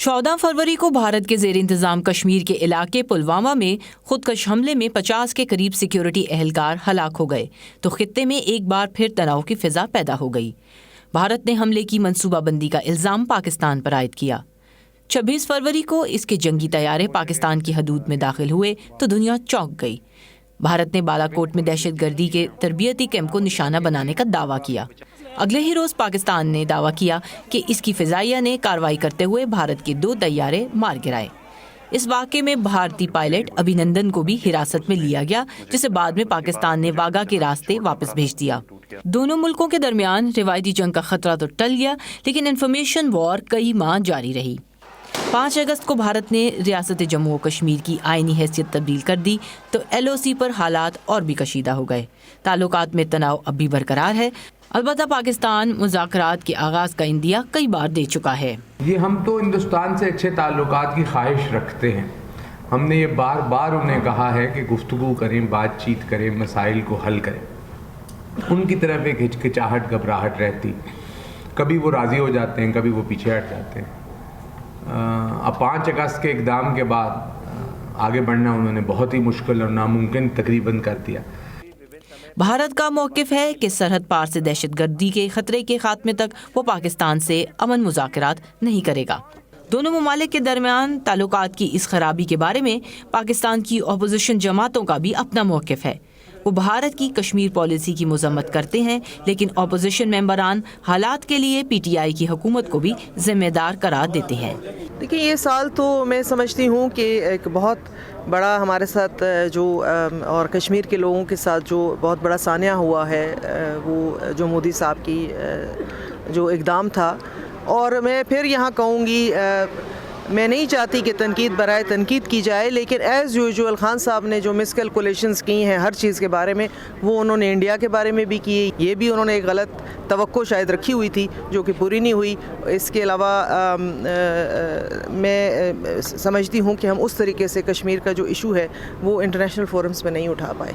14 फरवरी को भारत के जेर इंतजाम कश्मीर के इलाके पुलवामा में खुदकश हमले में 50 के करीब सिक्योरिटी एहलकार हलाक हो गए तो खित्ते में एक बार फिर तनाव की फिजा पैदा हो गई। भारत ने हमले की मंसूबाबंदी का इल्ज़ाम पाकिस्तान पर आयद किया। 26 फरवरी को इसके जंगी तैयारे पाकिस्तान की हदूद में दाखिल हुए तो दुनिया चौंक गई। भारत ने बालाकोट में दहशतगर्दी के तरबियती कैंप को निशाना बनाने का दावा किया। अगले ही रोज पाकिस्तान ने दावा किया कि इसकी फिजाइया ने कार्रवाई करते हुए भारत के 2 तैयारे मार गिराए। इस वाक़े में भारतीय पायलट अभिनंदन को भी हिरासत में लिया गया, जिसे बाद में पाकिस्तान ने वाघा के रास्ते वापस भेज दिया। दोनों मुल्कों के दरमियान रिवायती जंग का खतरा तो टल गया, लेकिन इंफॉर्मेशन वॉर कई माह जारी रही। 5 अगस्त को भारत ने रियासत जम्मू और कश्मीर की आईनी हैसियत तब्दील कर दी तो LOC पर हालात और भी कशीदा हो गए। ताल्लुकात में तनाव अब भी बरकरार है। अलबत्ता पाकिस्तान मुज़ाकरात के आगाज़ का इंदिया कई बार दे चुका है। ये हम तो हिंदुस्तान से अच्छे ताल्लुकात की ख्वाहिश रखते हैं। हमने ये बार बार उन्हें कहा है कि गुफ्तगू करें, बातचीत करें, मसाइल को हल करें। उनकी तरफ एक हिचकिचाहट, घबराहट रहती, कभी वो राज़ी हो जाते हैं, कभी वो पीछे हट जाते हैं। अब 5 अगस्त के इक़दाम के बाद आगे बढ़ना उन्होंने बहुत ही मुश्किल और नामुमकिन तकरीबन कर दिया। भारत का मौक़िफ़ है कि सरहद पार से दहशतगर्दी के खतरे के खात्मे तक वो पाकिस्तान से अमन मुज़ाकरात नहीं करेगा। दोनों ममालिक के दरमियान ताल्लुकात की इस खराबी के बारे में पाकिस्तान की अपोजिशन जमातों का भी अपना मौक़िफ़ है। वो भारत की कश्मीर पॉलिसी की मज़म्मत करते हैं, लेकिन अपोजिशन मेंबरान हालात के लिए PTI की हुकूमत को भी जिम्मेदार करार देते हैं। देखिए, ये साल तो मैं समझती हूँ कि एक बहुत बड़ा हमारे साथ जो और कश्मीर के लोगों के साथ जो बहुत बड़ा सानिया हुआ है, वो जो मोदी साहब की जो इक़दाम था। और मैं फिर यहाँ कहूँगी, मैं नहीं चाहती कि तनकीद बराए तनकीद की जाए, लेकिन एज़ यूजुअल खान साहब ने जो मिसकैलकुलेशंस की हैं हर चीज़ के बारे में, वो उन्होंने इंडिया के बारे में भी की। ये भी उन्होंने एक गलत तवक्को शायद रखी हुई थी जो कि पूरी नहीं हुई। इसके अलावा मैं समझती हूँ कि हम उस तरीके से कश्मीर का जो इशू है वो इंटरनेशनल फोरम्स में नहीं उठा पाए।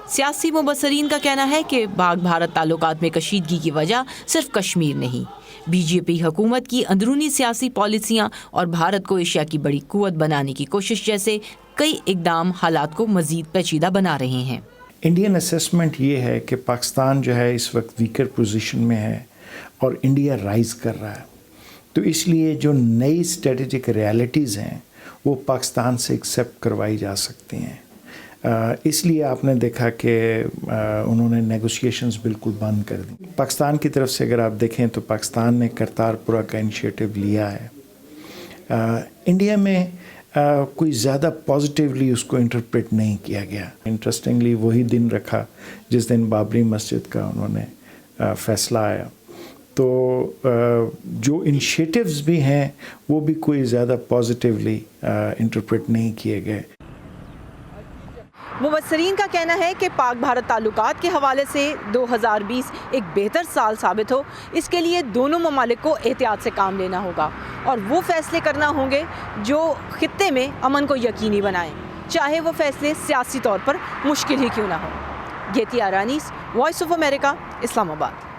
सियासी मुबसरीन का कहना है कि पाक भारत ताल्लुकात में कशीदगी की वजह सिर्फ कश्मीर नहीं, BJP हुकूमत की अंदरूनी सियासी पॉलिसियाँ और भारत को एशिया की बड़ी कुव्वत बनाने की कोशिश जैसे कई इक़दाम हालात को मज़ीद पेचीदा बना रहे हैं। इंडियन असेसमेंट ये है कि पाकिस्तान जो है इस वक्त वीकर पोजीशन में है और इंडिया राइज़ कर रहा है, तो इसलिए जो नई स्ट्रेटेजिक रियलिटीज़ हैं वो पाकिस्तान से एक्सेप्ट करवाई जा सकती हैं। इसलिए आपने देखा कि उन्होंने नेगोशिएशंस बिल्कुल बंद कर दी। पाकिस्तान की तरफ से अगर आप देखें तो पाकिस्तान ने करतारपुरा का इनिशिएटिव लिया है। इंडिया में कोई ज़्यादा पॉजिटिवली उसको इंटरप्रेट नहीं किया गया। इंटरेस्टिंगली वही दिन रखा जिस दिन बाबरी मस्जिद का उन्होंने फ़ैसला आया। तो जो इनिशिएटिव्स भी हैं वो भी कोई ज़्यादा पॉजिटिवली इंटरप्रेट नहीं किए गए। मुबसरीन का कहना है कि पाक भारत ताल्लुकात के हवाले से 2020 एक बेहतर साल साबित हो, इसके लिए दोनों ममालिक को एहतियात से काम लेना होगा और वो फैसले करना होंगे जो खित्ते में अमन को यकीनी बनाएं, चाहे वो फैसले सियासी तौर पर मुश्किल ही क्यों ना हो। गेतिया rani's, voice of America, Islamabad.